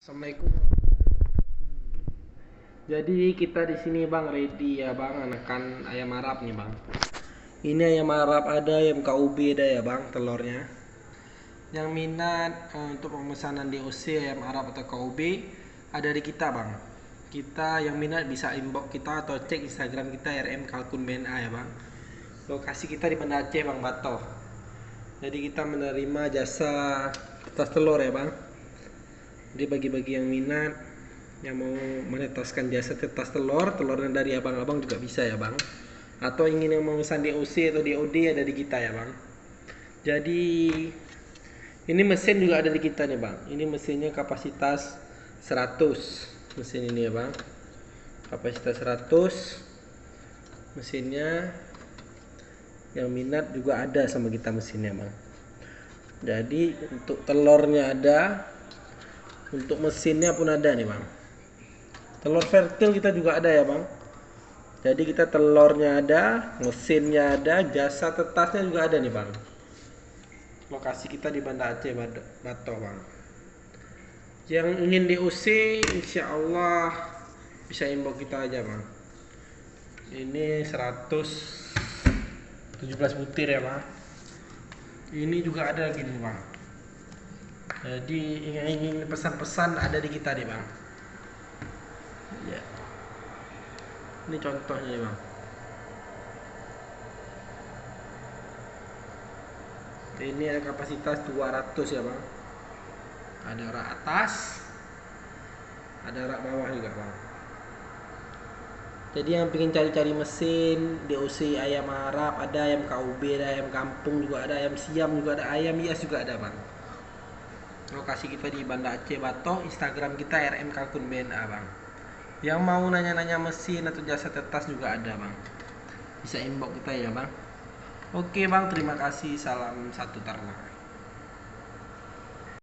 Assalamualaikum. Jadi kita di sini bang ready ya bang, anakan ayam Arab nih bang. Ini ayam Arab ada, ayam KUB ada ya bang, telurnya. Yang minat untuk pemesanan DOC ayam Arab atau KUB ada di kita bang. Kita yang minat bisa inbox kita atau cek Instagram kita RM Kalkun BNA ya bang. Lokasi kita di Banda Aceh bang, Bato. Jadi kita menerima jasa tas telur ya bang. Jadi bagi-bagi yang minat, yang mau menetaskan jasa tetas telurnya dari abang-abang juga bisa ya bang. Atau ingin yang memesan DOC atau DOD ada di kita ya bang. Jadi ini mesin juga ada di kita nih bang. Ini mesinnya kapasitas 100 mesin ini ya bang. Kapasitas 100 mesinnya. Yang minat juga ada sama kita mesinnya bang. Jadi untuk telurnya ada, untuk mesinnya pun ada nih bang. Telur fertil kita juga ada ya bang. Jadi kita telurnya ada, mesinnya ada, jasa tetasnya juga ada nih bang. Lokasi kita di Banda Aceh Bato bang. Yang ingin DOC insya Allah bisa inbox kita aja bang. Ini 117 butir ya bang. Ini juga ada lagi nih bang. Jadi ingin pesan-pesan ada di kita nih bang. Ya. Ini contohnya nih bang. Ini ada kapasitas 200 ya bang. Ada rak atas, ada rak bawah juga bang. Jadi yang pengen cari-cari mesin DOC ayam Arab ada, ayam KUB ada, ayam kampung juga ada, ayam siam juga ada, ayam hias juga ada bang. Lokasi kita di Banda Aceh Bato, Instagram kita RM Kalkun BNA bang. Yang mau nanya-nanya mesin atau jasa tetas juga ada bang. Bisa inbox kita ya bang. Oke bang, terima kasih. Salam satu ternak.